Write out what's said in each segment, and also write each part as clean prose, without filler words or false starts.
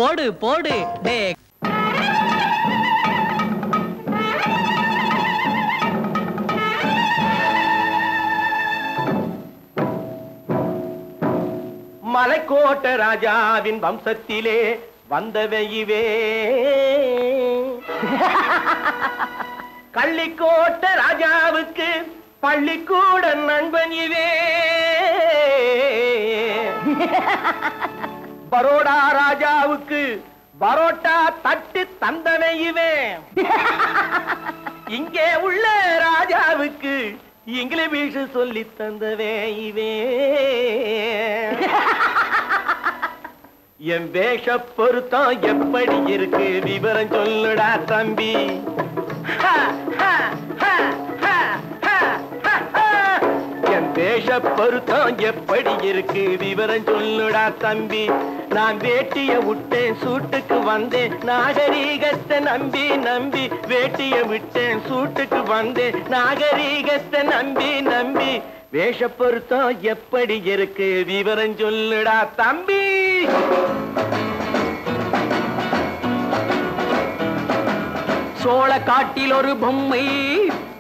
போடு போடு டே. மலைக்கோட்ட ராஜாவின் வம்சத்திலே வந்தவையுவே கள்ளிக்கோட்ட ராஜாவுக்கு பள்ளிக்கூட நண்பன் இவே பரோடா ராஜாவுக்கு பரோட்டா தட்டு தந்தனை இவே இங்கே உள்ள ராஜாவுக்கு இங்கிலீஷ் சொல்லி தந்தவே இவே என் வேஷ பொருத்தம் எப்படி இருக்கு விவரம் சொல்லுடா தம்பி. என் வேஷ பொருத்தம் எப்படி இருக்கு விவரம் சொல்லுடா தம்பி. நான் வேட்டிய விட்டேன் சூட்டுக்கு வந்தேன் நாகரீகத்தை நம்பி நம்பி. வேட்டிய விட்டேன் சூட்டுக்கு வந்தேன் நாகரீகத்தை நம்பி நம்பி. வேஷ பொருத்தம் எப்படி இருக்கு விவரம் சொல்லுடா தம்பி. சோழ காட்டில் ஒரு பொம்மை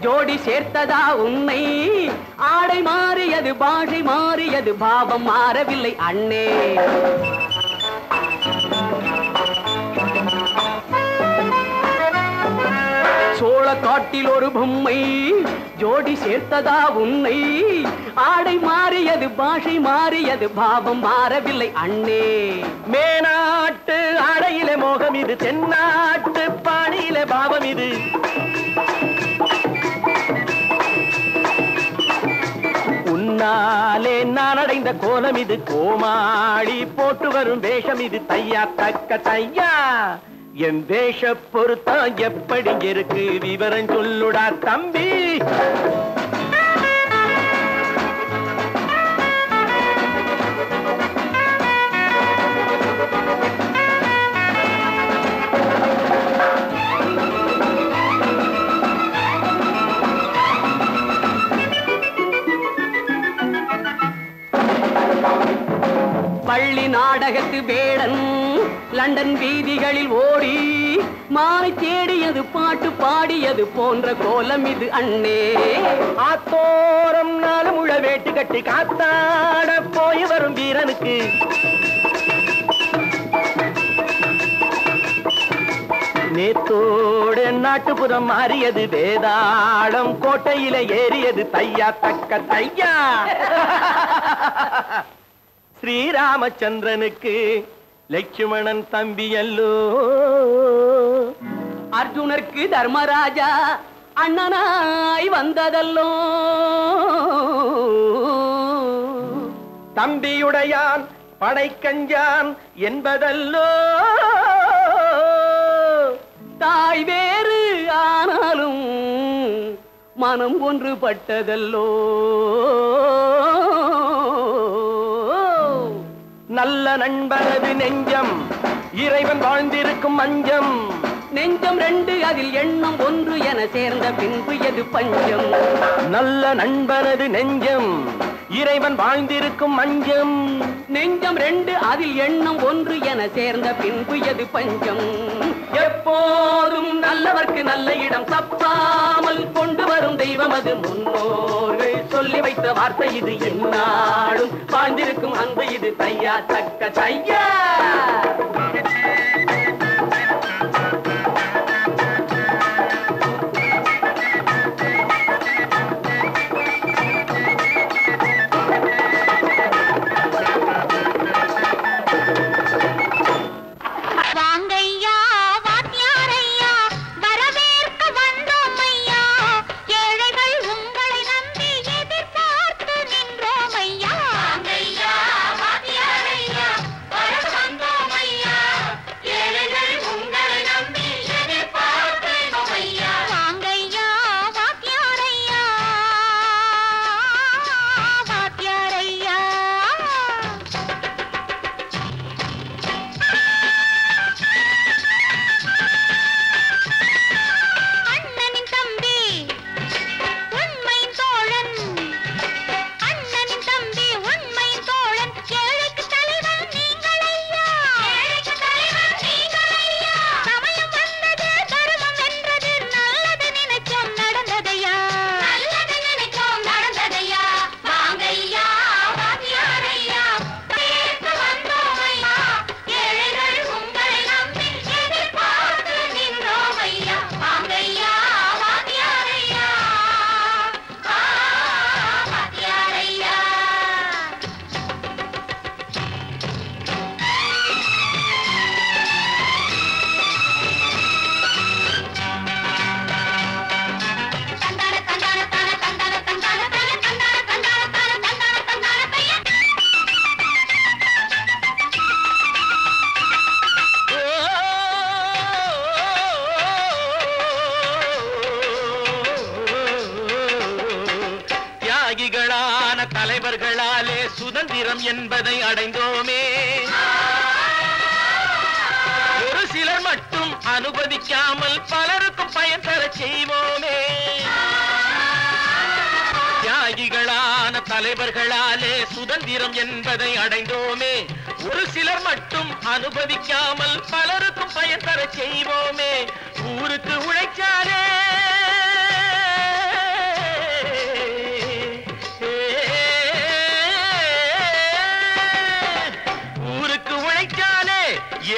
ஜோடி சேர்த்ததா உன்னை. ஆடை மாறியது பாஷை மாறியது பாவம் மாறவில்லை அண்ணே. சோழ காட்டில் ஒரு பொம்மை ஜோடி சேர்த்ததா உன்னை. ஆடை மாறியது பாஷை மாறியது பாவம் மாறவில்லை அண்ணே. மேனாட்டு ஆடையிலே மோகம் இது தென்னாட்டு பாணியிலே பாவம் இது. உன்னாலே நான் அடைந்த கோலம் இது கோமாளி போட்டு வரும் வேஷம் இது தையா தக்க தையா. என் வேஷ பொருத்தம் எப்படி இருக்கு விவரம் சொல்லுடா தம்பி. பள்ளி நாடகத்து வேடன் லண்டன் வீதிகளில் ஓடி மானை தேடியது பாட்டு பாடியது போன்ற கோலம் இது அண்ணே. ஆத்தோரம் நாலு முழ வேட்டு கட்டி காத்தாட போய் வரும் வீரனுக்கு நேத்தோடு நாட்டுப்புறம் மாறியது வேதாளம் கோட்டையில ஏறியது தையா தக்க தையா. ஸ்ரீராமச்சந்திரனுக்கு லட்சுமணன் தம்பி அல்லோ. அர்ஜுனருக்கு தர்மராஜா அண்ணனாய் வந்ததல்லோ. தம்பியுடையான் படைக்கஞ்சான் என்பதல்லோ. தாய் வேறு ஆனாலும் மனம் ஒன்றுபட்டதல்லோ. நல்ல நண்பனது நெஞ்சம் இறைவன் வாழ்ந்திருக்கும் மஞ்சம். நெஞ்சம் ரெண்டு அதில் எண்ணம் ஒன்று என சேர்ந்த பின்பு எது பஞ்சம். நல்ல நண்பனது நெஞ்சம் இறைவன் வாழ்ந்திருக்கும் மஞ்சம். நெஞ்சம் ரெண்டு அதில் எண்ணம் ஒன்று என சேர்ந்த பின்பு எது பஞ்சம். எப்போதும் நல்லவர்க்கு நல்ல இடம் தப்பாமல் கொண்டு வரும் தெய்வம் அது முன்னோர்கள் சொல்லி வைத்த வார்த்தை இது. என்னாலும் வாழ்ந்திருக்கும் அன்பு இது தையா தக்க தையா. தியாகிகளான தலைவர்களாலே சுதந்திரம் என்பதை அடைந்தோமே. ஒரு சிலர் மட்டும் அனுமதிக்காமல் பலருக்கும் பயன் தர செய்வோமே. தியாகிகளான தலைவர்களாலே சுதந்திரம் என்பதை அடைந்தோமே. ஒரு சிலர் மட்டும் அனுமதிக்காமல் பலருக்கும் பயன் தர செய்வோமே. ஊருக்கு உழைச்சாலே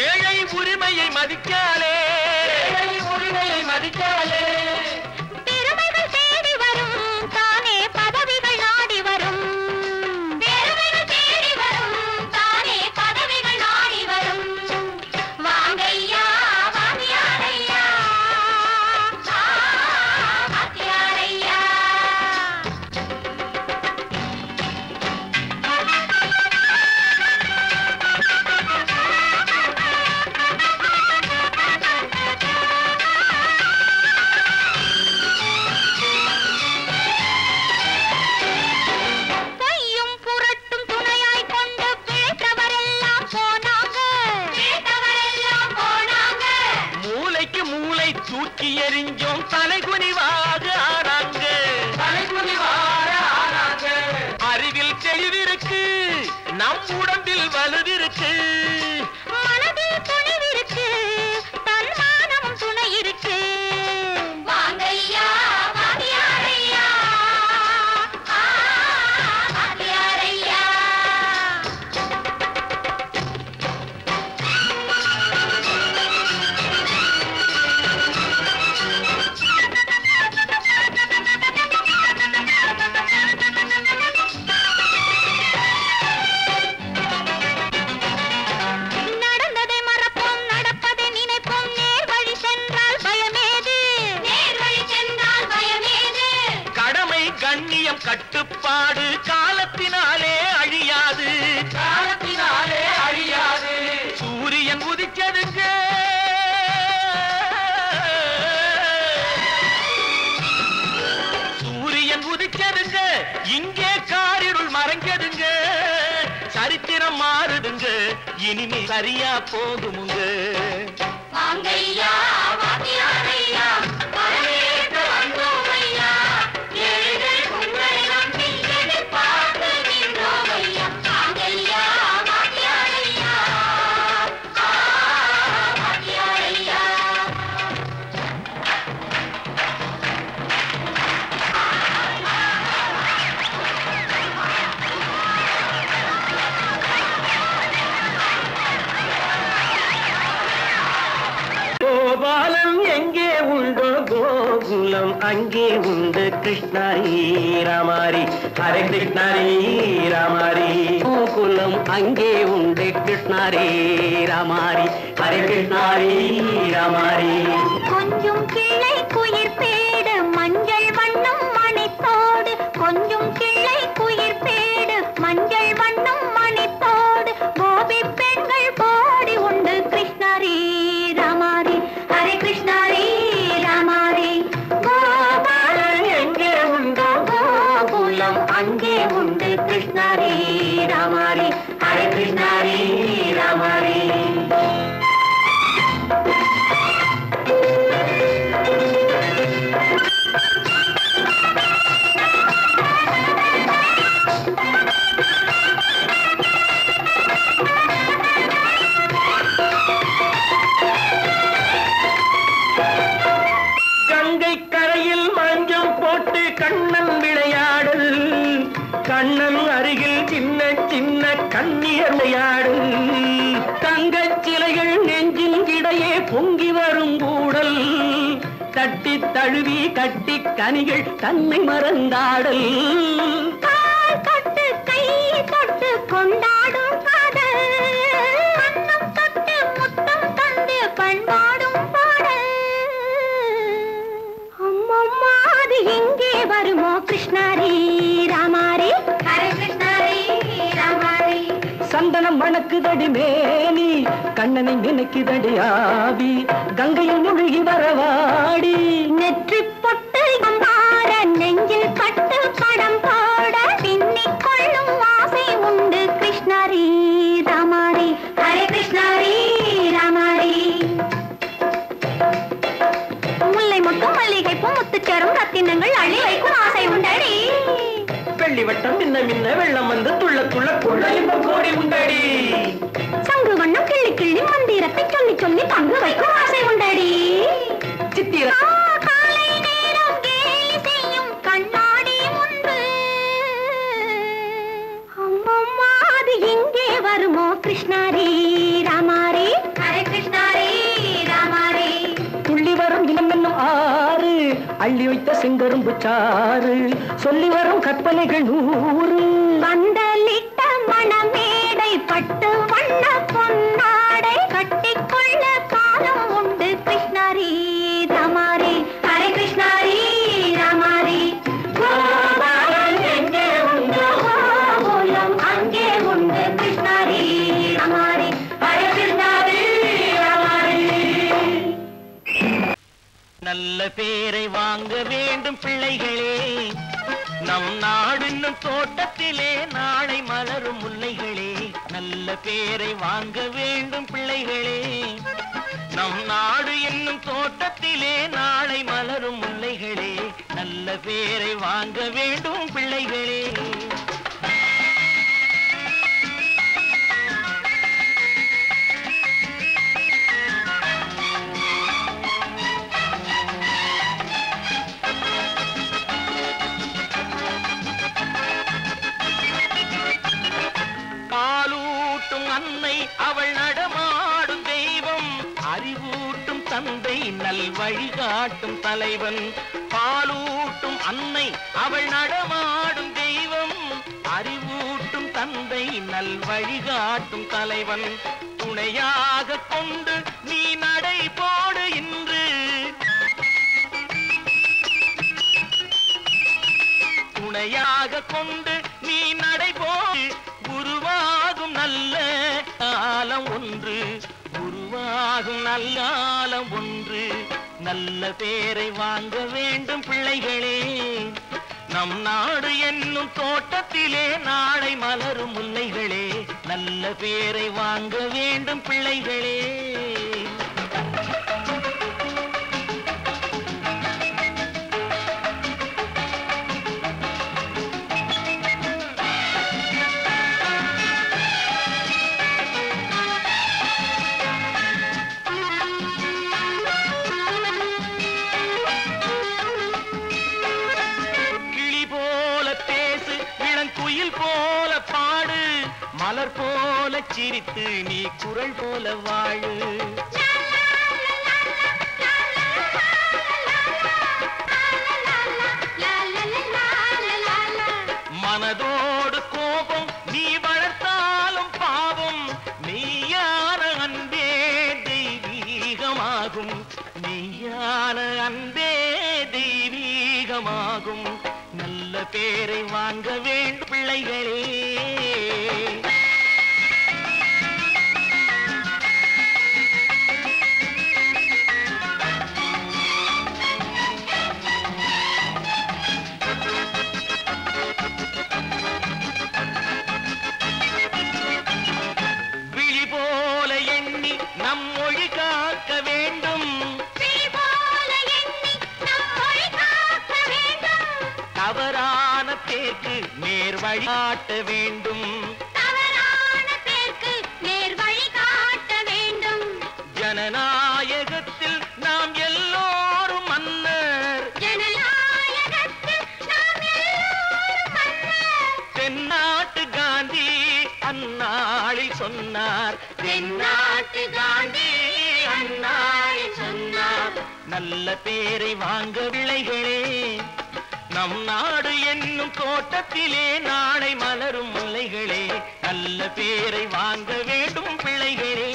ஏழை உரிமையை மதிக்காலே, உரிமையை மதிக்காலே. பெருமைகள் தேடி வரும் தானே பதவிகள் நாடி வரும். பெருமைகள் தேடி வரும் தானே பதவிகள் நாடி வரும். வாங்கையா வாங்கியாரையா வாங்கியாரையா. தூக்கி எறிஞ்சோம் தலைகுனிவாக ஆனாங்க. அறிவில் தெளிவிருக்கு, நம் உடம்பில் வலுவிருக்கு, மனதில் துணிவிருக்கு, தன்மானம் துணை இருக்கு. வாங்கையா வாங்கியாரையா வாங்கியாரையா. நடந்ததை மறப்போம், நடப்பதை நினைப்போம். நேர் வழி சென்றால் பயமேது, நேர் வழி சென்றால் பயமேது. கடமை கண்ணியம் கட்டுப்பாடு காலத்தினாலே அழியாது, காலத்தினாலே அழியாது. சூரியன் உதிச்சதுங்க, சூரியன் உதிச்சதுங்க, இங்கே காரிருள் மறைஞ்சதுங்க. சரித்திரம் மாறுதுங்க, இனிமே சரியா போகுமுங்க. வாங்கையா வாங்கியாரையா வரவேற்க வந்தோமையா. ஏழைகள் உங்களை நம்பி எதிர்பார்த்து நின்றோமையா. வாங்கையா வாங்கியாரையா வாங்கியாரையா. கோபாலம் எங்கே உண்டோ கோகுலம் அங்கே உண்டு. கிருஷ்ணாரி ராமாரி ஹரே கிருஷ்ணாரி ராமாரி. கோகுலம் அங்கே உண்டு. கிருஷ்ணாரே ராமாரி ஹரே கிருஷ்ணாரே ராமாரி. கொஞ்சம் கிளை குயிர் பேடு மஞ்சள் வண்ணம் மணித்தோடு. கொஞ்சம் கிளை குயிர் பேடு மஞ்சள் வண்ணம் மணித்தோடு. கோபி பெண்கள் போடி உண்டு. கிருஷ்ணாரி ராமாரி ஹரே கிருஷ்ணாரி ராமாரி. கோபாலம் எங்கே உண்டோ கோகுலம் அங்கே உண்டு. கிருஷ்ணாரே ராமாரி ஹரே கிருஷ்ணாரே ராமாரி. கங்கை கரையில் மஞ்சம் போட்டு கண்ணன் விளையாடல், கண்ணன் அருகில் சின்ன சின்ன கண்ணியர் விளையாடல். தங்கச் சிலைகள் நெஞ்சின் இடையே பொங்கி வரும் கூடல். தட்டி தழுவி கட்டி கனிகள் தன்னை மறந்தாடல். கால் தொட்டு கை தொட்டு கொண்டாடும் காதல். கண்ணம் தொட்டு முத்தம் தந்து பண்பாடும் பாடல். அம்மம்மா அது எங்கே வருமோ. கிருஷ்ணாரி ராமாரி ஹரே கிருஷ்ணாரி ராமாரி. சந்தனம் மணக்குதடி மேனி, கண்ணனை நினைக்குதடி ஆவி. கங்கையில் முழுகி வரவாடி நெற்றி பொட்டு அம்பார நெஞ்சில் பட்டு படம் போட. வெள்ளி வட்டம் மின்ன மின்ன வெள்ளம் வந்து துள்ள துள்ள கொள்ள இன்பம் கோடி உண்டடி. சங்கு வண்ணம் கிள்ளி கிள்ளி மந்திரத்தை சொல்லி சொல்லி தங்க வைக்கும் ஆசை உண்டடி. சித்திர காலை நேரம் கேலி செய்யும் கண்ணாடி முன்பு அம்மம்மா அது எங்கே வருமோ கிருஷ்ணாரி ராமாரி ஹரே கிருஷ்ணாரி ராமாரி. துள்ளி வரும் இனம் என்னும் ஆறு அள்ளி வைத்த செங்கரும்பு சாறு சொல்லி வரும் கற்பனைகள் 100. பந்தலிட்ட மணமேடை பட்டு வண்ண பொன்னாடை கட்டிக்கொள்ள காலம் உண்டு கிருஷ்ணாரி ராமாரி ஹரே கிருஷ்ணாரி ராமாரி. கோபாலன் எங்கே உண்டு கோகுலம் அங்கே உண்டு கிருஷ்ணாரி ராமாரி ஹரே கிருஷ்ணாரி ராமாரி. நல்ல பேரை வாங்க வேண்டும் பிள்ளைகளே, நம் நாடு இன்னும் தோட்டத்திலே நாளை மலரும் முல்லைகளே. நல்ல பேரை வாங்க வேண்டும் பிள்ளைகளே, நம் நாடு என்னும் தோட்டத்திலே நாளை மலரும் முல்லைகளே. நல்ல பேரை வாங்க வேண்டும் பிள்ளைகளே. காலூட்டும் அன்னை அவள் நடமாடும் தெய்வம், அறிவூட்டும் தந்தை நல் வழிகாட்டும் தலைவன். பாலூட்டும் அன்னை அவள் நடமாடும் தெய்வம், அறிவூட்டும் தந்தை நல் வழிகாட்டும் தலைவன். துணையாக கொண்டு நீ நடை போடு இன்று, துணையாக கொண்டு நீ நடை போடு. உருவாகும் நல்ல காலம் ஒன்று, உருவாகும் நல்ல காலம் ஒன்று. நல்ல பேரை வாங்க வேண்டும் பிள்ளைகளே, நம் நாடு என்னும் தோட்டத்திலே நாளை மலரும் முல்லைகளே. நல்ல பேரை வாங்க வேண்டும் பிள்ளைகளே. குயில் போல பாடு, மலர் போல சிரித்து நீ குரல் போல வாழு. மனதோடு கோபம் நீ வளர்த்தாலும் பாவம், மெய்யான அன்பே தெய்வீகமாகும், மெய்யான அன்பே தெய்வீகமாகும். நல்ல பேரை வாங்க வேண்டும் பிள்ளைகளே. விழி போல எண்ணி நம் மொழி காக்க வேண்டும், தவறான பேருக்கு நேர் வழி காட்ட வேண்டும், தவறான பேருக்கு நேர் வழி காட்ட வேண்டும். ஜனநாயகத்தில் நாம் எல்லோரும் மன்னர், ஜனநாயகத்தில் நாம் எல்லோரும் மன்னர். தென்னாட்டு காந்தி அந்நாளில் சொன்னார், தென்னாட்டு காந்தி அந்நாளில் சொன்னார். நல்ல பேரை வாங்க பிள்ளைகளே, நம் நாடு என்னும் தோட்டத்திலே நாளை மலரும் முல்லைகளே. நல்ல பேரை வாங்க வேண்டும் பிள்ளைகளே.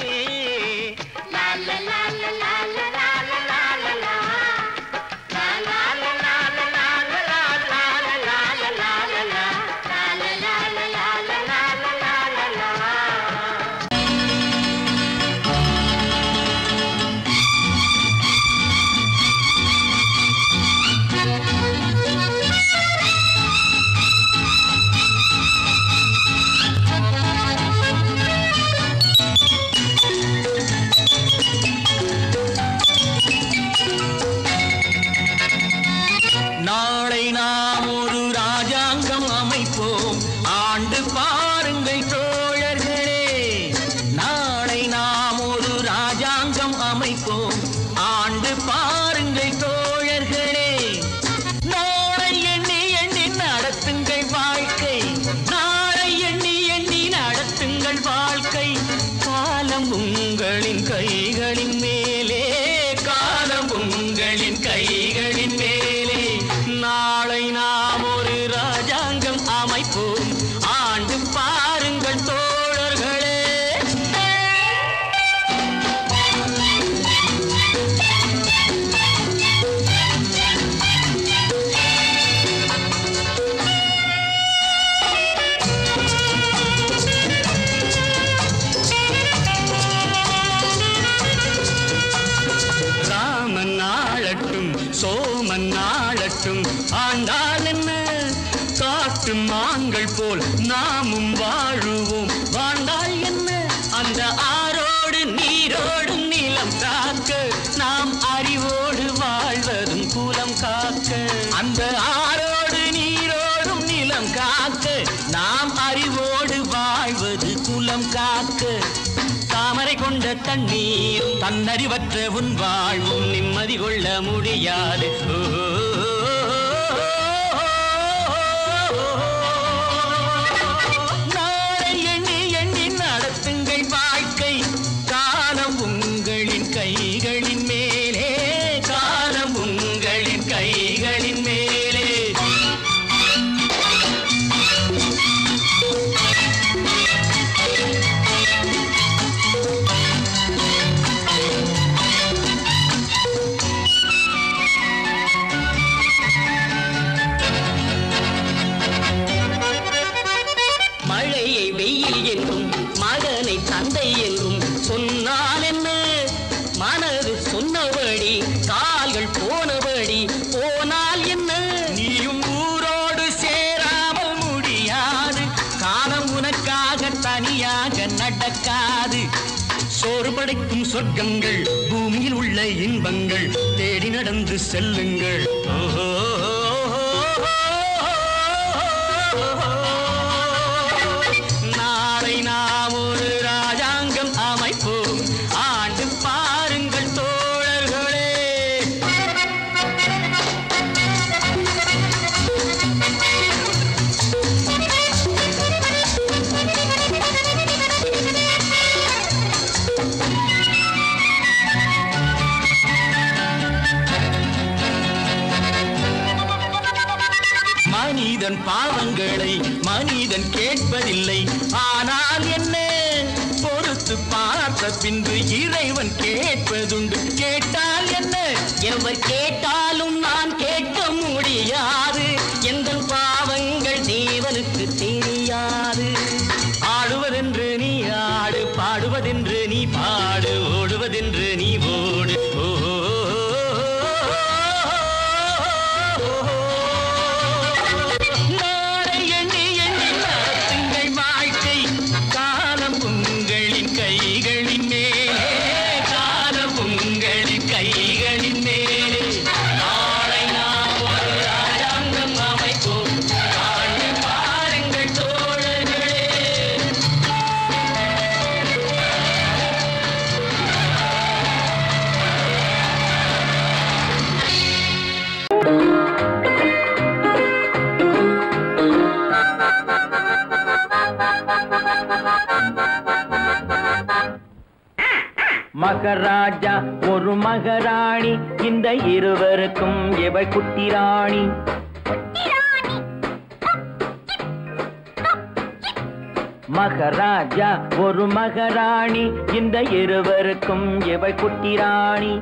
கண்ணீரும் தன்னறிவற்ற உன் வாழ்வும் நிம்மதி கொள்ள முடியாது. நாளை எண்ணி எண்ணி நடத்துங்கள் வாழ்க்கை, காலம் உங்களின் கைகளின் மேலே, காலம் உங்களின் கைகளின் மேலே. மழையை வெயில் என்றும் மகனை தந்தை என்றும் சொன்னால் என்ன, மனது சொன்னபடி கால்கள் போனபடி போனால் என்ன. நீயும் ஊரோடு சேராமல் முடியாது, காலம் உனக்காக தனியாக நடக்காது. சோறு படைக்கும் சொர்க்கங்கள் பூமியில் உள்ள இன்பங்கள் தேடி நடந்து செல்லுங்கள். நாளை நாம் ஒரு ராஜாங்கம் அமைப்போம், ஆண்டு பாருங்கள் தோழர்களே. மனிதன் பாவங்களை மனிதன் கேட்பதில்லை, ஆனால் என்ன பொறுத்து பார்த்த பின்பு இறைவன் கேட்பதுண்டு. கேட்டால் என்ன, எவர் கேட்டாலும் நான் கேட்க முடியாது, எந்த பாவங்கள் தேவனுக்கு தெரியாது. ஆடுவதென்று நீ ஆடு, பாடுவதென்று நீ பாடு, ஓடுவதென்று நீ ஓடு. மகராஜா ஒரு மகராணி, இந்த இருவருக்கும் இவள் குட்டி ராணி. மகராஜா ஒரு மகராணி, இந்த இருவருக்கும் இவள் குட்டி ராணி.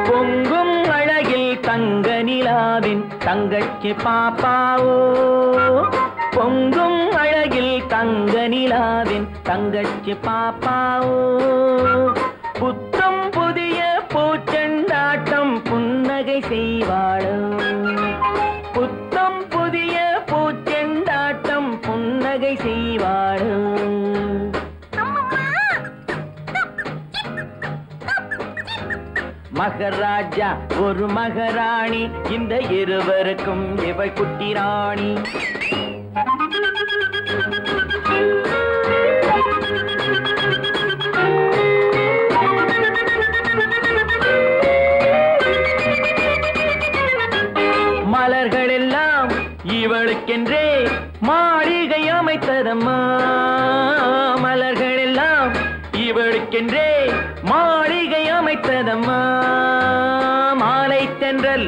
பொங்கும் அழகில் தங்க நிலாவின் தங்கச்சி பாப்பாவோ, பொங்கும் அழகில் தங்க நிலாவின் தங்கச்சி பாப்பாவோ. புத்தம் புதிய பூச்செண்டாட்டம் புன்னகை செய்வாளோ, புத்தம் புதிய பூச்செண்டாட்டம் புன்னகை செய்வாளோ. மகராஜா ஒரு மகராணி, இந்த இருவருக்கும் இவள் குட்டி ராணி. மலர்கள் எல்லாம் இவளுக்கென்றே மாளிகை அமைத்ததம்மா, மலர்கள் எல்லாம் இவளுக்கென்றே மாளிகை அமைத்ததம்மா. மாலை தென்றல்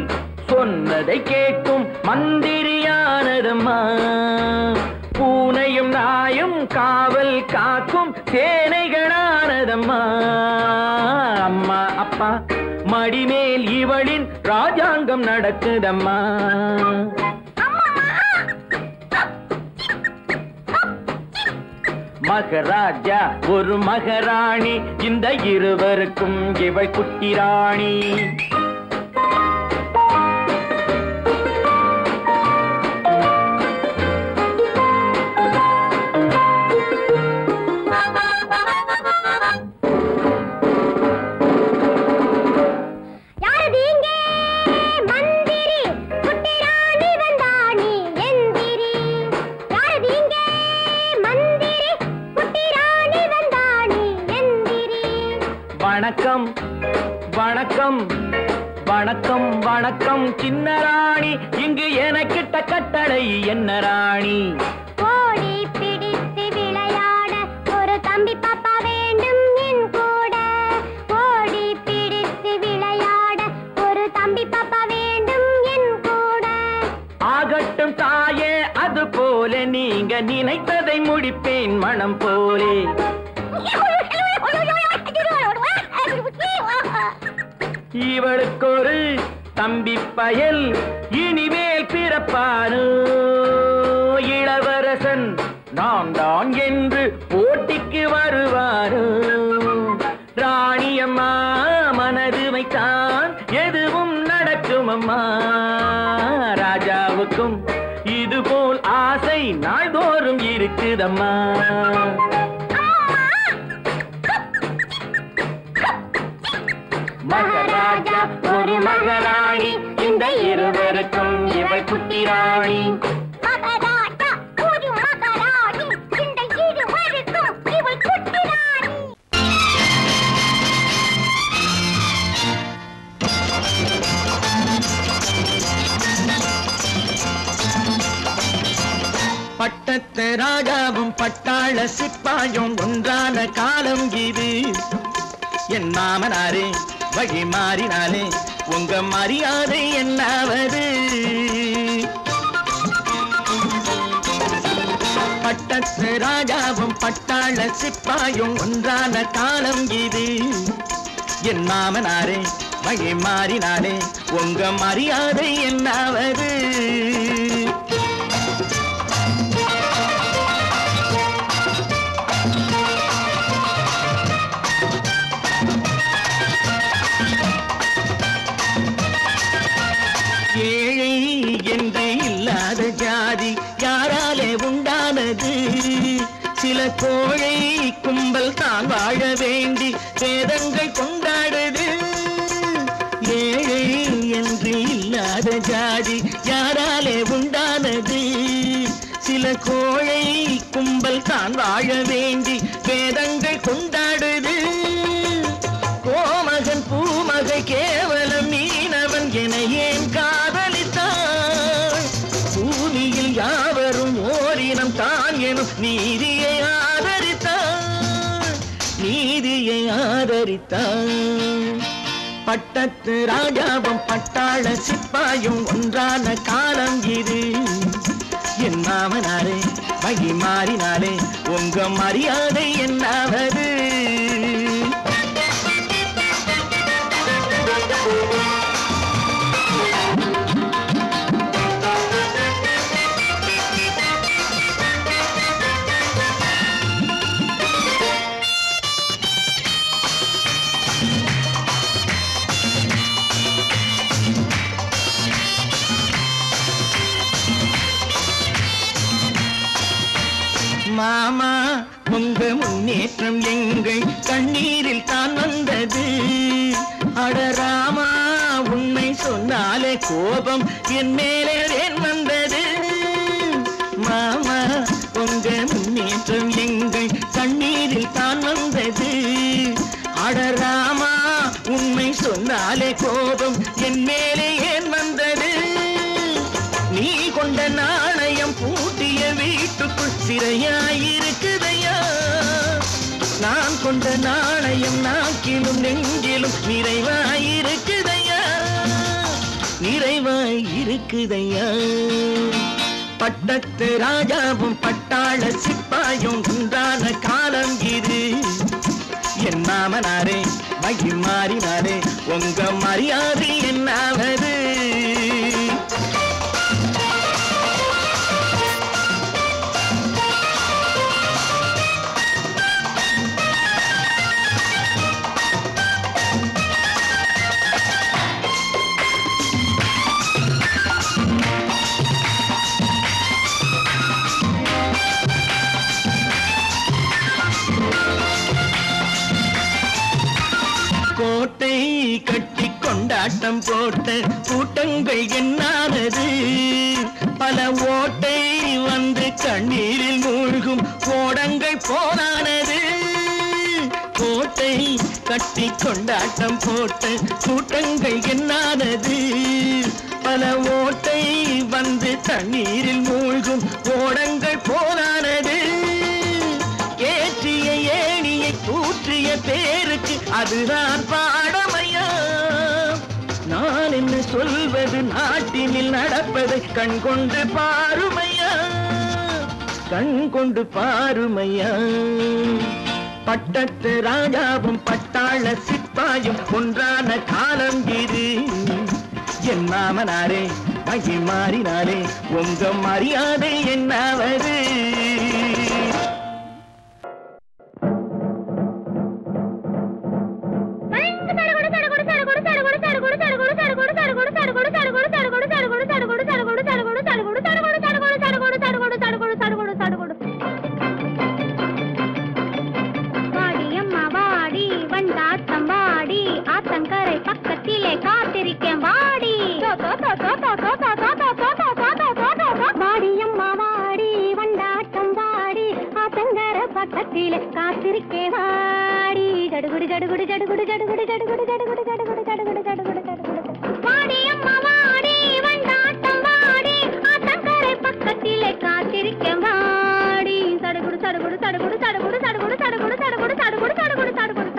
சொன்னதை கேட்கும் மந்திரியானதம்மா, பூனையும் நாயும் காவல் காக்கும் சேனைகளானதம்மா. அம்மா அப்பா மடிமேல் இவளின் ராஜாங்கம் நடக்குதம்மா. மகராஜா ஒரு மகராணி, இந்த இருவருக்கும் இவள் குட்டி ராணி. வணக்கம் வணக்கம் வணக்கம் சின்ன ராணி, இங்கு எனக்கிட்ட கட்டளை என்ன ராணி? ஓடி பிடித்து விளையாட ஒரு தம்பி பாப்பா வேண்டும் என் கூட. ஓடி பிடித்து விளையாட ஒரு தம்பி பாப்பா வேண்டும் என் கூட. ஆகட்டும் தாயே, அது போல நீங்க நினைத்ததை முடிப்பேன் மனம் போலே. இவளுக்கு ஒரு தம்பி பயல் இனிமேல் பிறப்பானோ, இளவரசன் நான் தான் என்று போட்டிக்கு வருவாரோ. ராணியம்மா மனது வைத்தான் எதுவும் நடக்கும் அம்மா. ராஜாவுக்கும் இதுபோல் ஆசை நாள்தோறும் இருக்குதம்மா. மகாராஜா ஒரு மகாராணி, இந்த இருவருக்கும் இவள் குட்டி ராணி. மகாராஜா ஒரு மகாராணி, இந்த இருவருக்கும் இவள் குட்டி ராணி. பட்டத்து ராஜாவும் பட்டாள சிப்பாயும் ஒன்றான காலம் இது. என் மாமனாரே வழி மாறினாலே உங்க மரியாதை என்னாவது? பட்டத்து ராஜாவும் பட்டாள சிப்பாயும் ஒன்றான காலம் இது. என் மாமனாரே வழி மாறினாலே உங்க மரியாதை என்னாவது? ஏழை என்று இல்லாத ஜாதி யாராலே உண்டானது? சில கோழை கும்பல் தான் வாழ வேண்டி வேதங்கள் கொண்டாடுது. ஏழை என்று இல்லாத ஜாதி யாராலே உண்டானது? சில கோழை கும்பல் தான் வாழ வேண்டி வேதங்கள் கொண்டாடுது. கோமகன் பூமகை கேவலம் மீனவன் என ஏன் காதலித்தான்? பூமியில் யாவரும் ஓரினம் தான் எனும் நீதியை ஆதரித்தான், நீதியை ஆதரித்தான். பட்டத்து ராஜாவும் பட்டாள சிப்பாயும் ஒன்றான காலம் இது. என் மாமனாரே வழி மாறினாலே உங்க மரியாதை என்னாவது? மாமா உங்க முன்னேற்றம் எங்கள் கண்ணீரில் தான் வந்தது. அடராமா உண்மை சொன்னாலே கோபம் என் மேலே ஏன் வந்தது? மாமா உங்க முன்னேற்றம் எங்கள் கண்ணீரில் தான் வந்தது. அடராமா உண்மை சொன்னாலே கோபம் என் மேலே ஏன் வந்தது? நீ கொண்ட நாணயம் பூட்டிய வீட்டுக்குள் சிறையாயிருக்குதையா? நான் கொண்ட நாணயம் நாக்கிலும் நெஞ்சிலும் நிறைவாயிருக்குதையா, நிறைவாயிருக்குதையா. பட்டத்து ராஜாவும் பட்டாள சிப்பாயும் ஒன்றான காலம் இது. என் மாமனாரே வழி மாறினாரே உங்க மரியாதை என்னாவது? கோட்டை கட்டி கொண்டாட்டம் போட்ட கூட்டங்கள் என்னானது? பல ஓட்டை வந்து கண்ணீரில் மூழ்கும் ஓடங்கள் போனானது. கோட்டை கட்டி கொண்டாட்டம் போட்ட கூட்டங்கள் என்னானது பல ஓட்டை வந்து தண்ணீரில் மூழ்கும் ஓடங்கள் போலானது ஏற்றிய ஏணியை தூற்றிய பேருக்கு அதுதான் பாடமையா நான் என்ன சொல்வது நாட்டினில் நடப்பதை கண் கொண்டு பாருமையா கண் கொண்டு பாருமையா பட்டத்து ராஜாவும் பட்டாள சிப்பாயும் ஒன்றான காலம் இது என் மாமனாரே மகி மாறினாரே உங்க மரியாதை என்னாவது பக்கத்திலே காத்திருக்கேன் வாடி வாடியம்மா வாடி வண்டாட்டம் வாடி ஆத்தங்கர பக்கத்திலே காத்திருக்கே வாடி ஜடுகுடு ஜடுகுடு ஜடுகுடு ஜடுகுடு ஜடுகுடு ஜடுகுடு ஜடுகுடு ஜடுகுடு ஜடுகுடு ஜடுகுடு வாடியம்மா வாடி வண்டாட்டம் வாடி ஆத்தங்கர பக்கத்திலே காத்திருக்கே வாடி சடுகுடு சடுகுடு சடுகுடு சடுகுடு சடுகுடு சடுகுடு சடுகுடு சடுகுடு சடுகுடு சடுகுடு சடுகுடு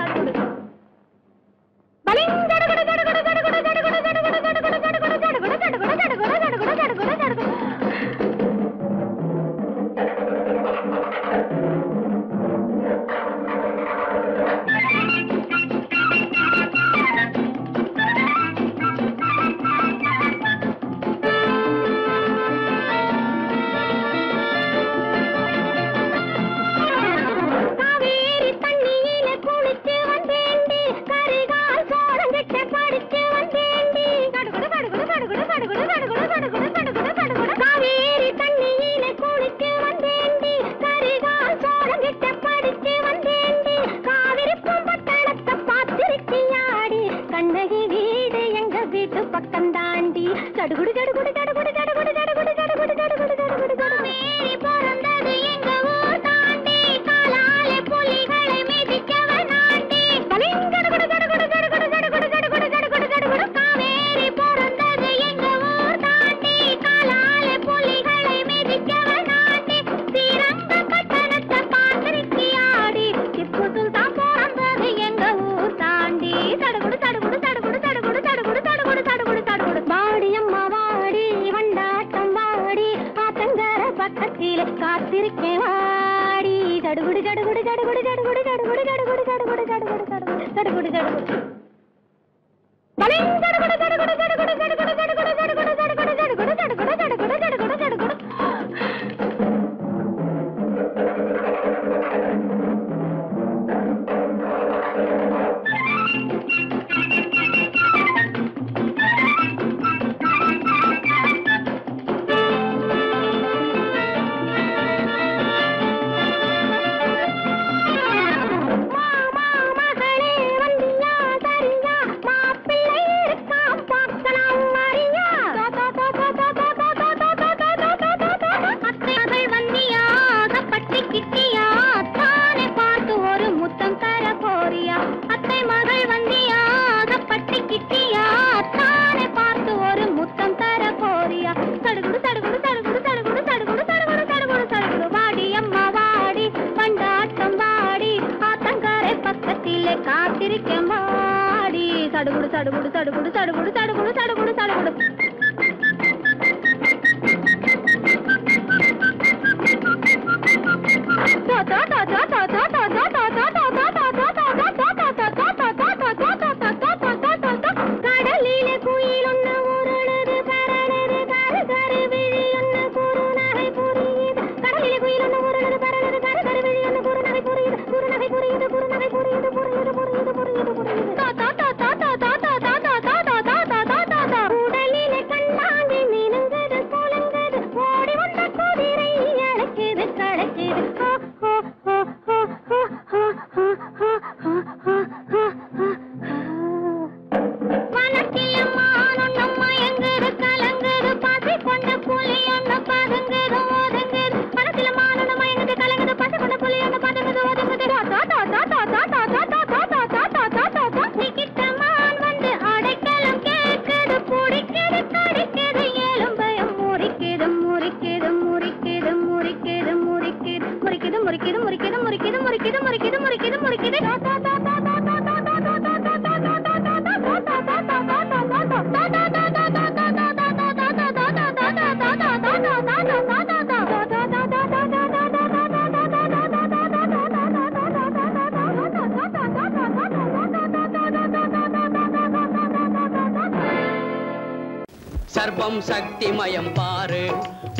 சர்வம் சக்திமயம் பாரு,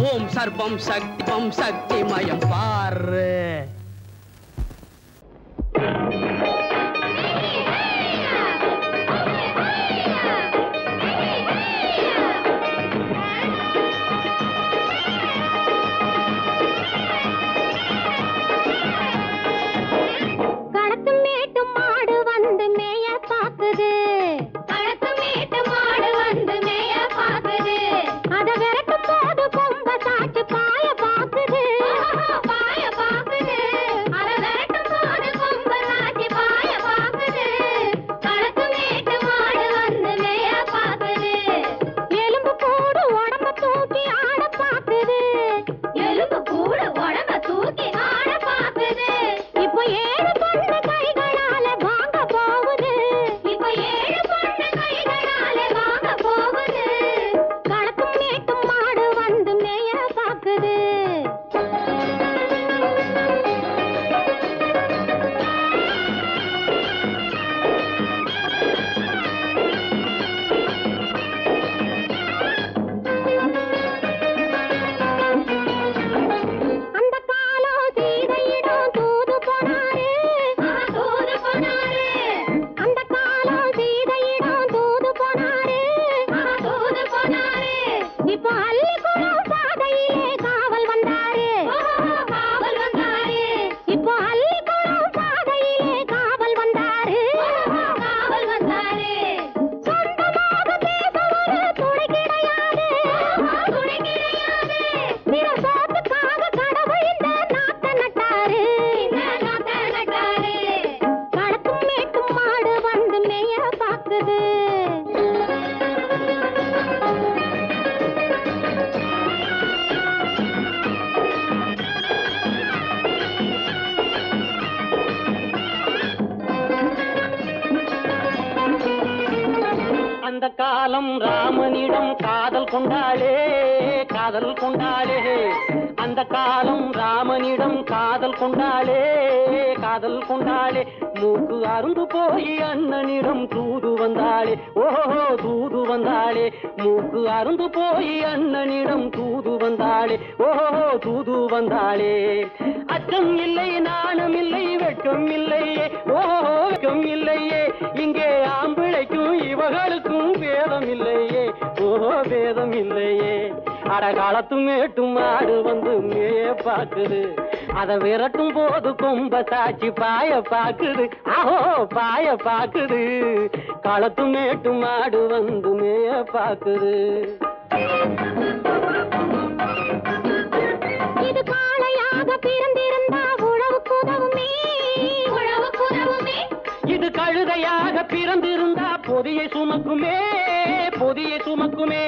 ஓம் சர்வம் சக்திமயம் பாரு. அந்த காலம் ராமனிடம் காதல் கொண்டாளே காதல் கொண்டாளே, அந்த காலம் ராமனிடம் காதல் கொண்டாளே காதல் கொண்டாளே, மூக்கு அருந்து போய் அண்ணனிடம் தூது வந்தாளே, ஓஹோ தூது வந்தாளே, மூக்கு அருந்து போய் அண்ணனிடம் தூது வந்தாளே, ஓஹோ தூது வந்தாளே. அச்சம் இல்லை நாணம் இல்லை வெட்கம் இல்லையே, ஓஹோ வெட்கம் இல்லையே, இங்கே ஆம்பிளைக்கும் இவர்களுக்கும் வேதம் இல்லையே, ஓஹோ வேதம் இல்லையே. அடகாலத்து மேட்டும் ஆடு வந்து மேய பாக்குது, அதை விரட்டும் போது கொம்ப சாட்சி பாய பாக்குது, ஆஹோ பாய பாக்குது. களத்து மேட்டும் ஆடு வந்து மேய பாக்குது. இது காளையாக பிறந்திருந்தா உழவுக்கு உதவுமே, உழவுக்கு உதவுமே. இது கழுதையாக பிறந்திருந்தா பொதியை சுமக்குமே, பொதியை சுமக்குமே.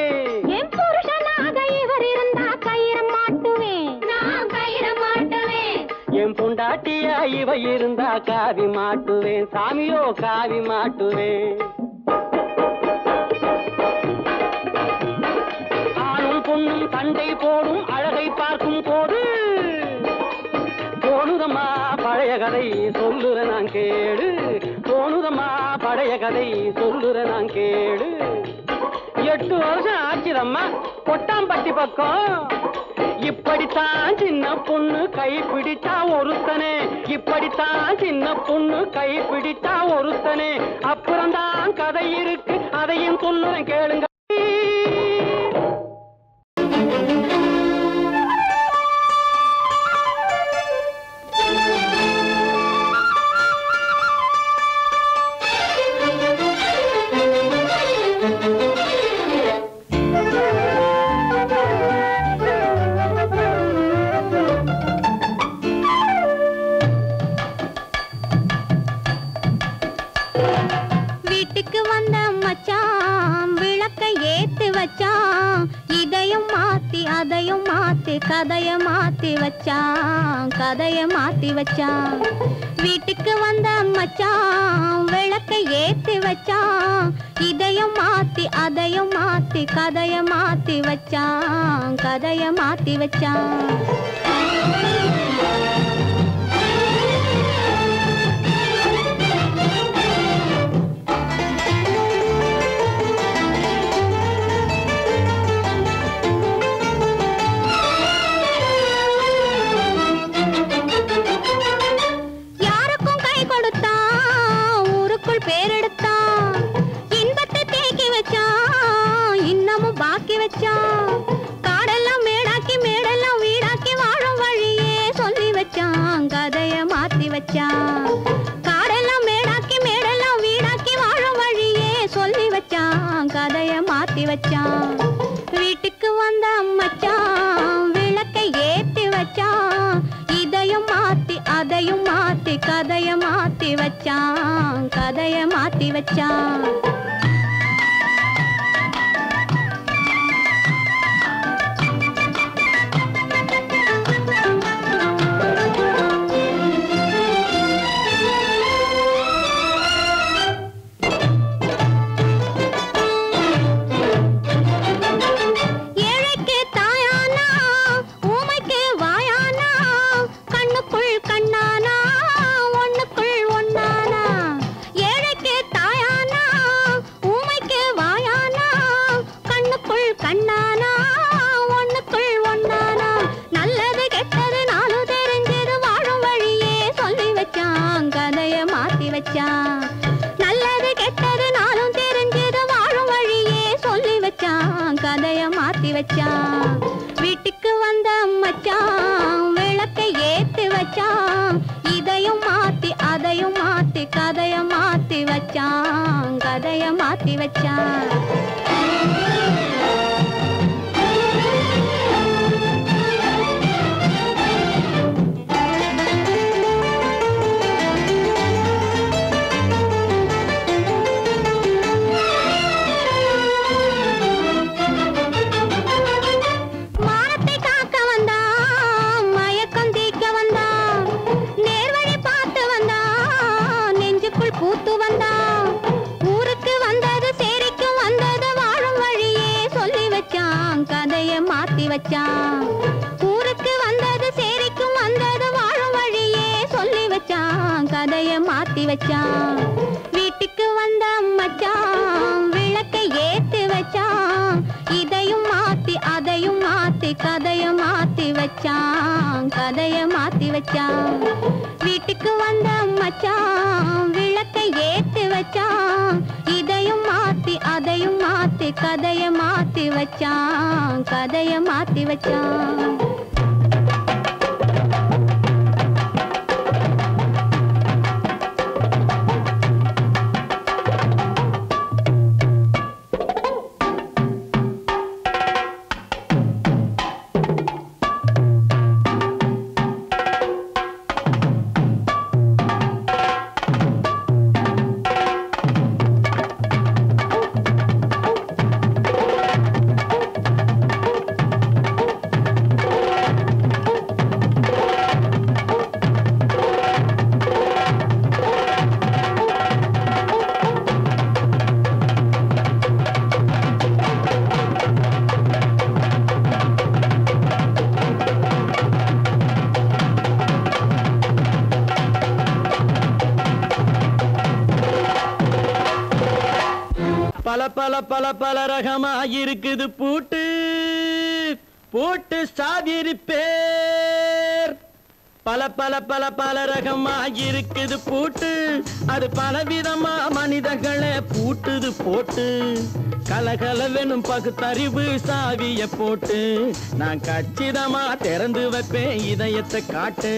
என் புருஷனாக இவர் இருந்தா கயிறம் மாட்டுவேன், நான் கயிறம் மாட்டுவேன். என் பொண்டாட்டியா இவ இருந்தா காவி மாட்டுவேன், சாமியோ காவி மாட்டுவேன். ஆணும் பொண்ணும் சண்டை போடும் அழகை பார்க்கும் போது தோணுதம்மா பழைய கதை சொல்லுற நான் கேடு, தோணுதம்மா பழைய கதை சொல்லுற நான் கேடு. 8 வருஷம் ஆச்சுதம்மா கொட்டாம்பட்டி பக்கம். இப்படித்தான் சின்ன பொண்ணு கை பிடிச்சா ஒருத்தனே, இப்படித்தான் சின்ன பொண்ணு கை பிடிச்சா ஒருத்தனே. அப்புறம்தான் கதை இருக்கு, அதையும் சொல்லுறேன் கேளுங்க. வீட்டுக்கு வந்த மச்சான் விளக்கை ஏத்தி வச்சான், இதையும் மாத்தி அதையும் மாத்தி கதைய மாத்தி வச்சான், கதைய மாத்தி வச்சான். வீட்டுக்கு வந்த மச்சான் விளக்கை ஏத்தி வச்சான், இதையும் மாத்தி அதையும் மாத்தி கதைய மாத்தி வச்சான், கதைய மாத்தி வச்சான். கதைய மாத்தி வச்சான் வீட்டுக்கு வந்த மச்சான் விளக்கை ஏத்தி வச்சான் இதையும் மாத்தி அதையும் மாத்தி கதைய மாத்தி வச்சான் கதைய மாத்தி வச்சான் நல்லது கெட்டது நாளும் தெரிஞ்சது வாழும் வழியே சொல்லி வச்சான் கதைய மாத்தி வச்சான் வீட்டுக்கு வந்த மச்சான் விளக்கை ஏத்தி வச்சான் இதையும் மாத்தி அதையும் மாத்தி கதைய மாத்தி வச்சான் கதைய மாத்தி வச்சான் ஊருக்கு வந்தது சேரிக்கும் வந்தது வாழும் வழியே சொல்லி வச்சான் கதைய மாத்தி வச்சான் வீட்டுக்கு வந்த மச்சான் விளக்கை ஏத்தி வச்சான் இதையும் மாத்தி அதையும் மாத்தி கதைய மாத்தி வச்சான் கதைய மாத்தி வச்சான் வீட்டுக்கு வந்த மச்சான் விளக்கை ஏத்தி வச்சான் இதையும் மாத்தி அதையும் மாத்தி கதைய மாத்தி வச்சான் கதைய மாத்தி வச்சான் பல பல பல பல ரகமா இருக்குது பூட்டு பூட்டு சாவிரி பேர் பல பல பல பல ரகமா இருக்குது பூட்டு அது பலவிதமா மனிதர்களை பூட்டுது போட்டு கலகலவெனும் பகுத்தறிவு சாவிய போட்டு நான் கச்சிதமா திறந்து வைப்பேன் இதயத்தை காட்டு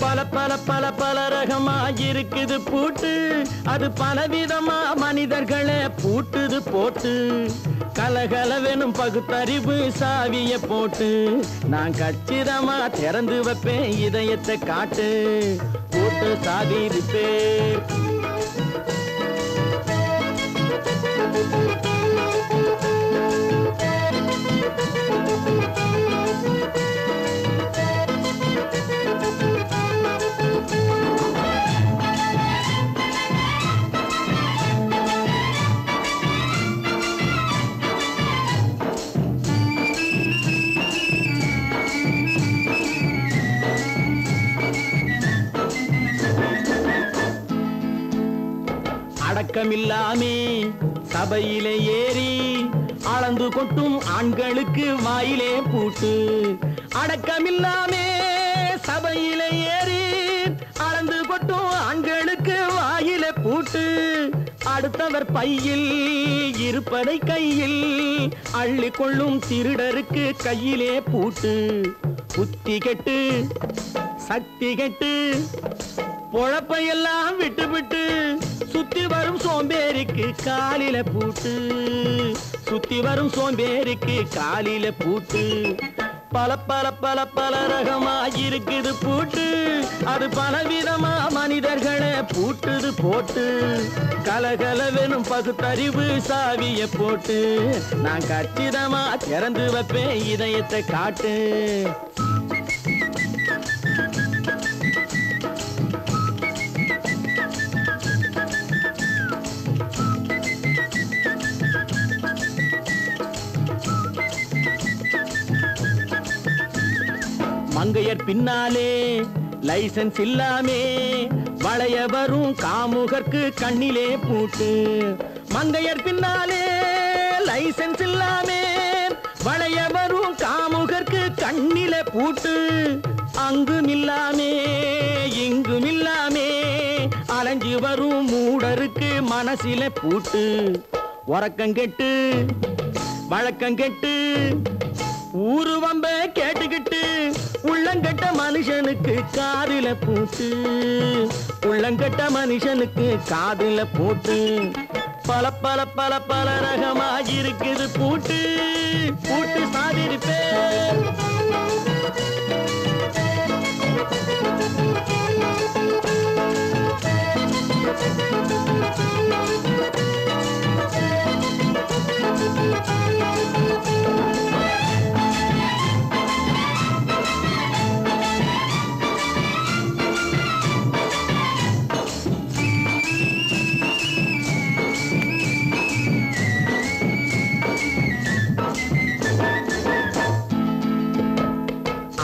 பல பல பல பல ரகமா இருக்குது பூட்டு அது பலவிதமா மனிதர்களை பூட்டுது போட்டு கலகலவெனும் பகுத்தறிவு சாவிய போட்டு நான் கச்சிதமா திறந்து வைப்பேன் இதயத்தை காட்டு போட்டு சாவி பேர் அடக்கமில்லாமே சபையிலே ஏறி அளந்து கொட்டும் ஆண்களுக்கு வாயிலே பூட்டு அடக்கமில்லாமே சபையிலே ஏறி அளந்து கொட்டும் ஆண்களுக்கு வாயிலே பூட்டு அடுத்தவர் பையில் இருப்பதை கையில் அள்ளிக்கொள்ளும் திருடருக்கு கையிலே பூட்டு புத்தி கெட்டு சக்தி கெட்டு பொழப்பையெல்லாம் விட்டு விட்டு சுத்தி வரும் சோம்பேறிக்கு காலில பூட்டு, சுத்தி வரும் சோம்பேறிக்கு காலில பூட்டு. பல பல பல பல ரகமா இருக்குது பூட்டு, அது பலவிதமா மனிதர்களை பூட்டுது போட்டு. கலகலவெனும் பகுத்தறிவு சாவிய போட்டு நான் கச்சிதமா திறந்து வைப்பேன் இதயத்தை காட்டு. மங்கையர் பின்னாலே லைசன்ஸ் இல்லாமே வளைய வரும் காமுகர்க்கு கண்ணிலே பூட்டு. மங்கையர் பின்னாலே லைசன்ஸ் இல்லாமே வளைய வரும் காமுகர்க்கு கண்ணிலே பூட்டு. அங்கும் இல்லாமே இங்கும் இல்லாமே அலைஞ்சு வரும் மூடருக்கு மனசில பூட்டு. உறக்கம் கெட்டு வழக்கம் கெட்டு ஊரு வம்ப கேட்டுக்கிட்டு உள்ளங்கட்ட மனுஷனுக்கு காதில பூட்டு, உள்ளங்கட்ட மனுஷனுக்கு காதில பூட்டு. பல பல பல பல ரகமா இருக்குது பூட்டு, பூட்டு சாதிருப்பேன்.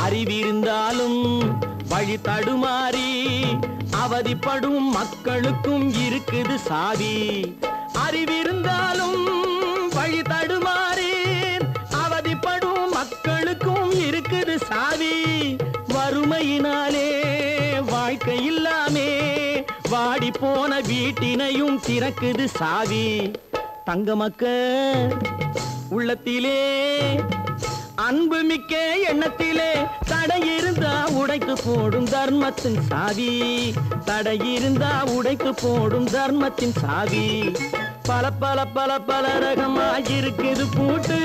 அறிவிருந்தாலும் வழி தடுமாறி அவதிப்படும் மக்களுக்கும் இருக்குது சாவி. அறிவிருந்தாலும் வழி தடுமாறி அவதிப்படும் மக்களுக்கும் இருக்குது சாவி. வறுமையினாலே வாழ்க்கை இல்லாமே வாடி போன வீட்டினையும் திறக்குது சாவி. தங்க மக்கள் உள்ளத்திலே அன்பு மிக்க எண்ணத்திலே தடை இருந்தா உடைத்து போடும் தர்மத்தின் சாவி, தடை இருந்தா உடைத்து போடும் தர்மத்தின் சாவி. பல பல பல பல ரகமா இருக்குது பூட்டு,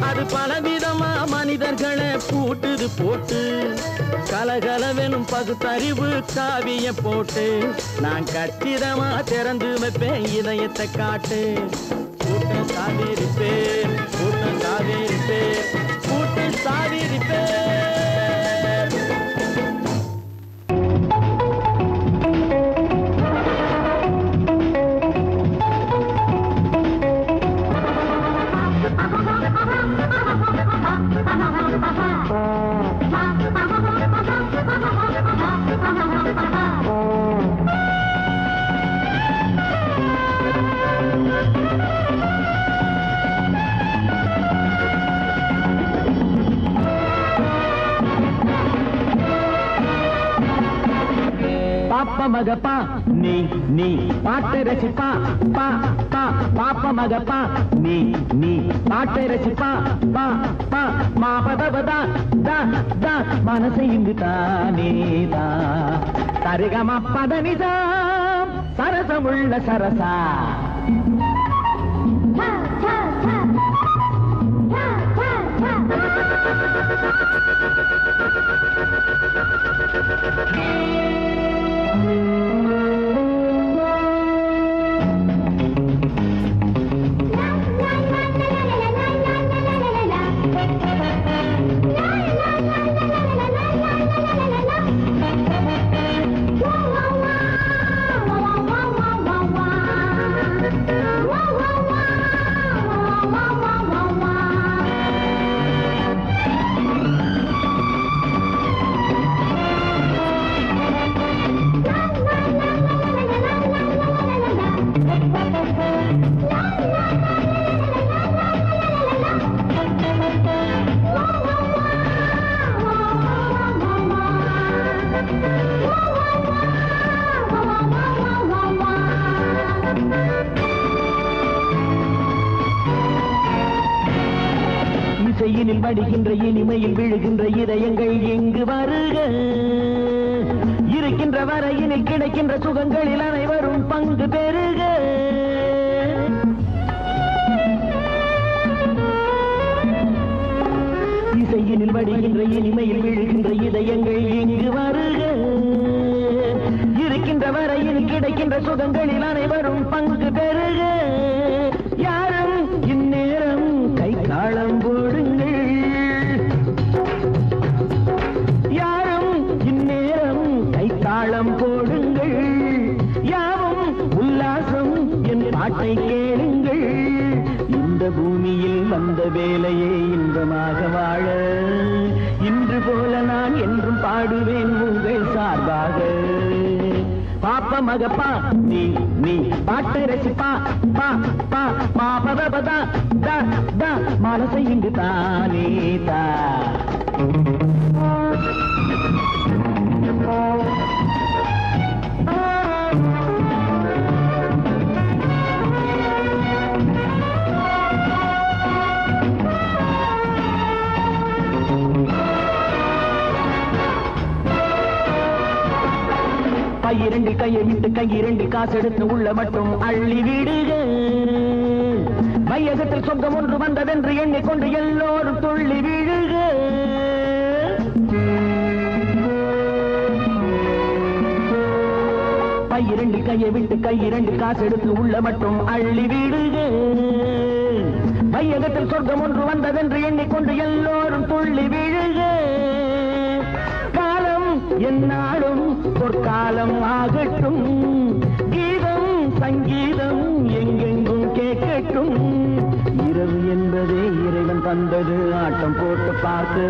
அது பலவிதமா மனிதர்களை பூட்டுது போட்டு. கலகலவெனும் பகுத்தறிவு சாவிய போட்டு நான் கச்சிதமா திறந்து வைப்பேன் இதயத்தை காட்டு. கூட்டம் சாதிருப்பேன், கூட்டம் சாதிருப்பேன், கூட்டம் சாதிருப்பேன். பாப்ப மகப்பா நீ நீ பாட்டு ரசிப்பா பா பா. பாப்ப மகப்பா நீ நீ பாட்டு ரசிப்பா பா பா. மாபதவதா தா தா மனசை இங்கு தானேதா தருகம பதனிதா சரசமுள்ள சரசா. இசையினில் வடிகின்ற இனிமையில் விழுகின்ற இதயங்கள் எங்கு வருக. வரையினில் கிடைக்கின்ற சுகங்களில் அனைவரும் பங்கு பெறுக. இசையினில் வடிகின்ற இனிமையில் விழுகின்ற இதயங்கள் இங்கு வருக. இருக்கின்ற வரையில் கிடைக்கின்ற சுகங்களில் அனைவரும் பங்கு பெறுக. யாரும் இந்நேரம் கை தாளம் போடுங்கள். யாரும் இந்நேரம் கை தாளம் போடுங்கள். யாவும் உல்லாசம் என் பாட்டை கேளுங்கள். இந்த பூமியில் வந்த வேலையே இன்பமாக வாழ இன்று போல நான் என்றும் பாடுவேன் உங்கள் சார்பாக. பாப்ப மகப்பா நீ நீ பாட்டை ரசிப்பா பா பா மா பதபதா தா தா மனசை இங்கு தானே தா. கையிரண்டு கையை விட்டு கையிரண்டு காசு எடுத்து உள்ள மட்டும் அள்ளி விடுக. மையகத்தில் சொந்தம் ஒன்று வந்ததென்று எண்ணிக்கொண்டு எல்லோரும் துள்ளி விழுக. கையிரண்டு கையை விட்டு கையிரண்டு காசு எடுத்து உள்ள மட்டும் அள்ளி விடுக. மையகத்தில் சொர்க்கம் ஒன்று வந்ததென்று எண்ணிக்கொண்டு எல்லோரும் துள்ளி விழுக. என்னாலும் பொற்காலம் ஆகட்டும். கீதம் சங்கீதம் எங்கெங்கும் கேட்கட்டும். இரவு என்பதே இறைவன் தந்தது ஆட்டம் போட்டு பார்த்து.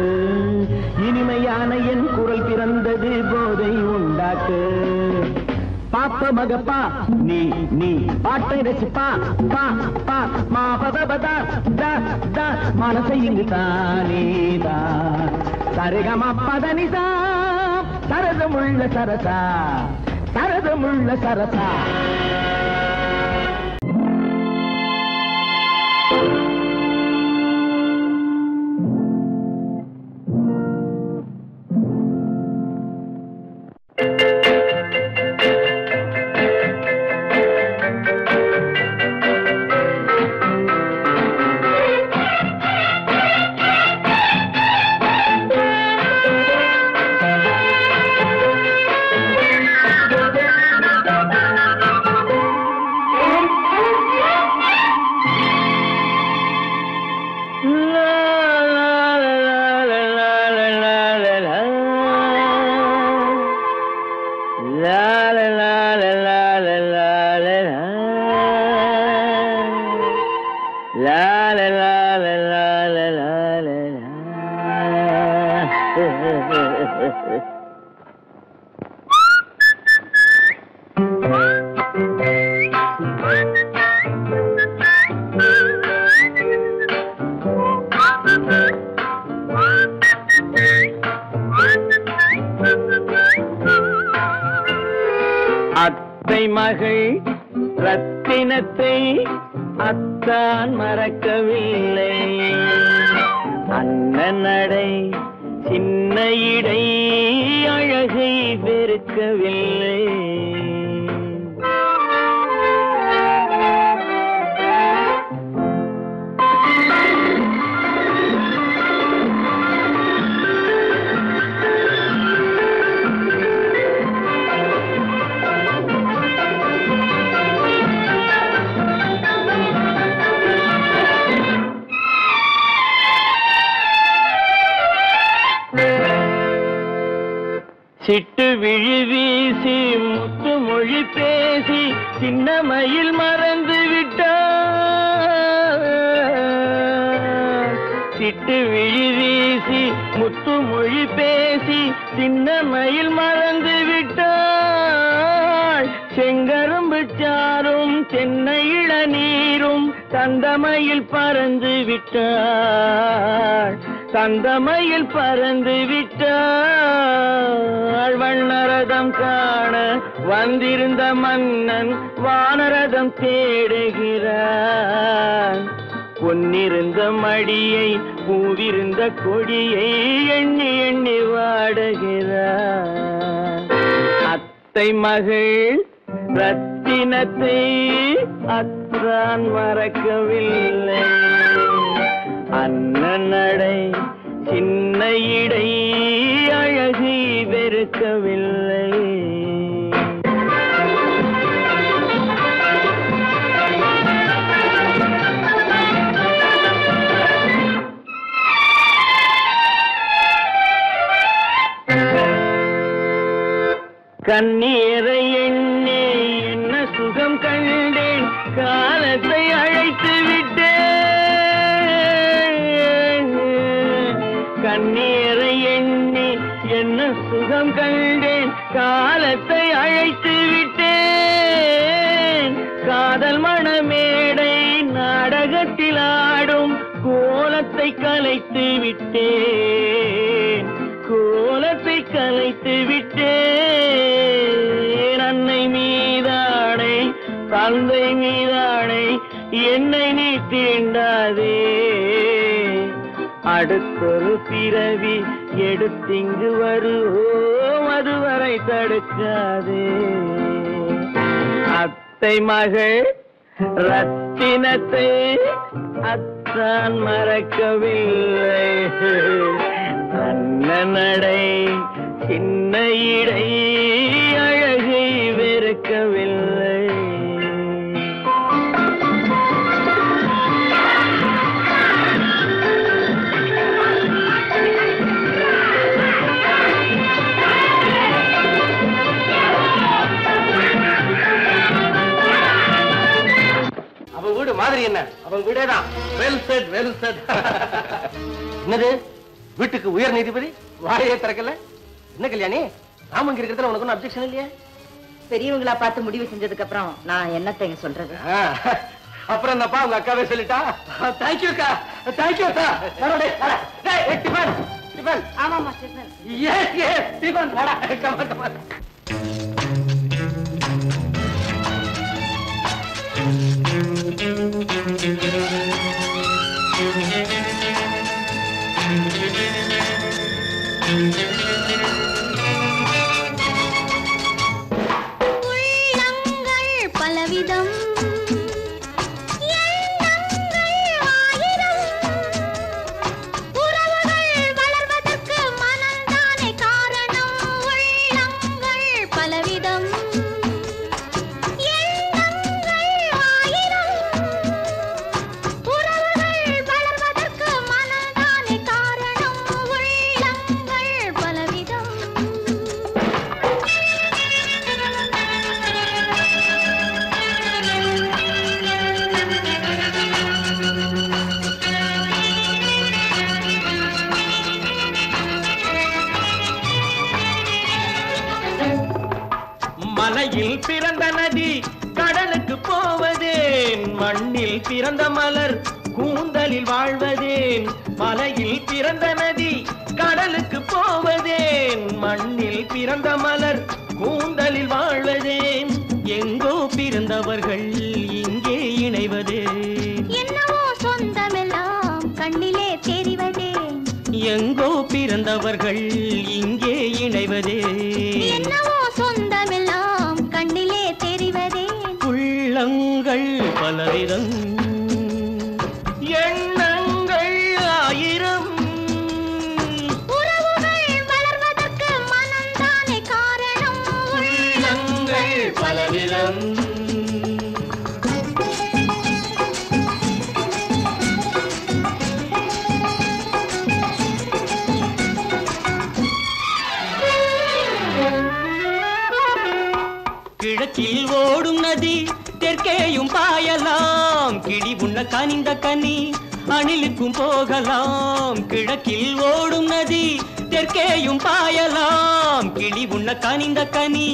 இனிமையான என் குரல் பிறந்தது போதை உண்டாக்கு. பாப்ப மகப்பா நீ நீ பாட்டை ரசிப்பா பா பா மா பதபதா தா தா மனசை இங்கு தானேதா. சரிகமா பதனிதா சரதமுள்ள சரசா சரதமுள்ள சரசா. அத்தை மகள் ரத்தினத்தை அத்தான் மறக்கவில்லை. அண்ணன் நடை சின்ன இடை அழகை வெறுக்கவில்லை. சிட்டு விழி வீசி முத்து மொழி பேசி சின்ன மயில் மறந்து விட்டார். சிட்டு விழி வீசி முத்து மொழி பேசி சின்ன மயில் மறந்து விட்டாள். செங்கரும்பு சாரும் தென்னை இளநீரும் தந்தமயில் பறந்து விட்டாள். தந்தமயில் பறந்து விட்டாள். வண்ணரதம் காண வந்திருந்த மன்னன் வானரதம் தேடுகிறான். பொன்னிருந்த மடியை பூவிருந்த கொடியை எண்ணி எண்ணி வாடுகிறான். அத்தை மகள் ரத்தினத்தை அத்தான் மறக்கவில்லை. அண்ணன் நடை சின்ன இடை அழகை வெறுக்கவில்லை. கண்ணீரை எண்ணே என்ன சுகம் கண்டேன், காலத்தை அழைத்து விட்டேன். கண்ணீரை எண்ணே என்ன சுகம் கண்டேன், காலத்தை அழைத்து விட்டேன். காதல் மணமேடை நாடகத்தில் ஆடும் கோலத்தை கலைத்து விட்டேன். கோலத்தை கலைத்து விட்டேன். அன்னை மீதானை தந்தை மீதானை என்னை நீ தீண்டாதே. அடுத்தொரு பிறவி எடுத்திங்கு வருவோம், அதுவரை தடுக்காதே. அத்தை மகள் ரத்தினத்தை அத்தான் மறக்கவில்லை. அண்ணன் நடை சின்ன இடை அழகை வெறுக்கவில்லை. அவன் வீடு மாதிரி என்ன, அவன் வீடேதான். Well set, well set. என்னது வீட்டுக்கு உயர் நீதிபதி வாழையே திறக்கல? என்ன கல்யாணி, நாம இங்க இருக்கிறதுல உனக்கு ஒன்னும் அப்செக்ஷன் இல்லையா? பெரியவங்களா பார்த்து முடிவு செஞ்சதுக்கு அப்புறம் நான் என்னத்தைங்க சொல்றது? அப்புறம் என்னப்பா உங்க அக்காவே சொல்லிட்டா? தேங்க்யூ அக்கா, தேங்க்யூ அக்கா. Tiffin tiffin. ஆமாமா ஸ்டேஷன். Yes yes tiffin. கமா கமா. உள்ளங்கள் பலவிதம், எண்ணங்கள் ஆயிரம், உறவுகள் வளர்வதற்கு மனம்தானே காரணம். உள்ளங்கள் பலவிதம், எண்ணங்கள் ஆயிரம், உறவுகள் வளர்வதற்கு மனம்தானே காரணம். உள்ளங்கள் பலவிதம். மலையில் பிறந்த நதி கடலுக்கு போவதேன், மண்ணில் பிறந்த மலர் கூந்தலில் வாழ்வதேன். மலையில் பிறந்த நதி கடலுக்கு போவதேன், மண்ணில் பிறந்த மலர் கூந்தலில் வாழ்வதேன். எங்கோ பிறந்தவர்கள் இங்கே இணைவதே, என்னவோ சொந்தமெல்லாம் கண்ணிலே தெரிவதே. எங்கோ பிறந்தவர்கள் இங்கே இணைவதே. என்னவோ சொந்தமெல்லாம் கண்ணிலே தெரிவதே. உள்ளங்கள் பலவிதம், எண்ணங்கள் ஆயிரம், உறவுகள் வளர்வதற்கு மனம்தானே காரணம். உள்ளங்கள் பலவிதம். கிழக்கில் ஓடும் நதி தெற்கேயும் பாயலாம், கிளி உண்ண கனிந்த கனி அணிலுக்கும் போகலாம். கிழக்கில் ஓடும் நதி தெற்கேயும் பாயலாம், கிளி உண்ண கனிந்த கனி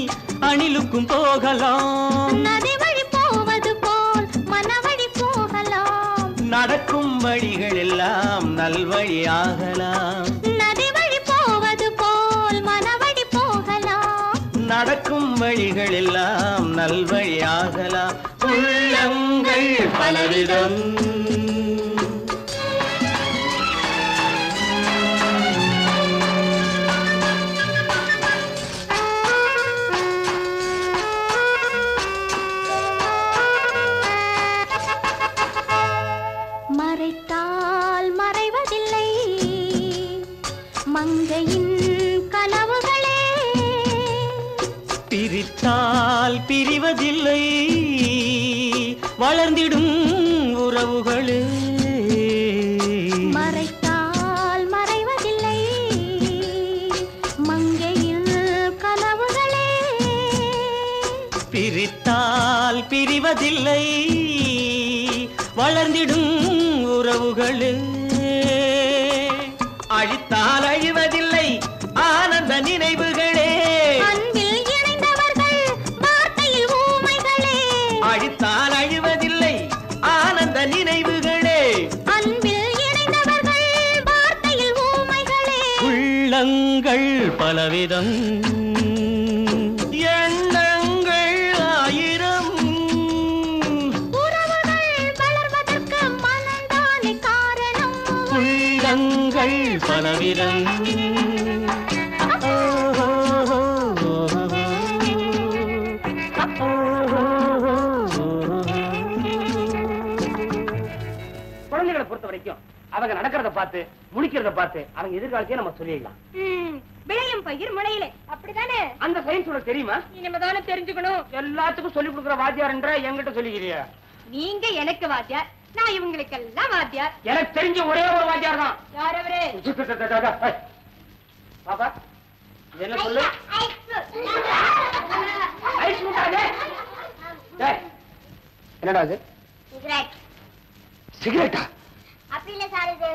அணிலுக்கும் போகலாம். நதி வழி போவது போல் மனவழி போகலாம். நடக்கும் வழிகள் எல்லாம் நல்வழியாகலாம். நதி வழி போவது போல் மனவழி போகலாம். நடக்கும் வழிகள் எல்லாம் நல்வழியாகலாம். உள்ளங்கள் பலவிதம். பிரித்தால் பிரிவதில்லை வளர்ந்திடும் உறவுகளே மறைத்தால் மறைவதில்லை மங்கையில் கனவுகளே பிரித்தால் பிரிவதில்லை வளர்ந்திடும் உறவுகளே அழித்தால் அழிவதில்லை ஆனந்த நினைவுகளே அன்பில் இணைந்தவர்கள் வார்த்தையில் ஊமைகளே அழித்தால் அழிவதில்லை ஆனந்த நினைவுகளே அன்பில் இணைந்தவர்கள் வார்த்தையில் ஊமைகளே உள்ளங்கள் பலவிதம் எண்ணங்கள் ஆயிரம் உறவுகள் வளர்வதற்கு மனம்தானே காரணம் உள்ளங்கள் பலவிதம் குழந்தைகளை பொறுத்த வரைக்கும் அவங்க நடக்கிறத பார்த்து முழிக்கிறத பார்த்து அவங்க எதிர்காலத்தையே நம்ம சொல்லிடலாம். விளையும் பயிர் முளையிலே அப்படிதானே அந்த சயின்ஸ் உனக்கு தெரியுமா? இனிமேதானே தெரிஞ்சுக்கணும். எல்லாத்துக்கும் சொல்லி கொடுக்குற வாத்தியார்ன்ற என்கிட்ட சொல்லிக்கிறியா? நீங்க எனக்கு வாத்தியார், நான் இவங்களுக்கெல்லாம் வாத்தியார். எனக்கு தெரிஞ்ச ஒரே ஒரு வாத்தியார் தான். யார் அவரு? பாப்பா இது என்ன சொல்லு? ஐஸ் முட்டாதே. டேய், என்னடா அது? சிகரெட். சிகரெட்டா? அப்படி இல்ல சார் இது.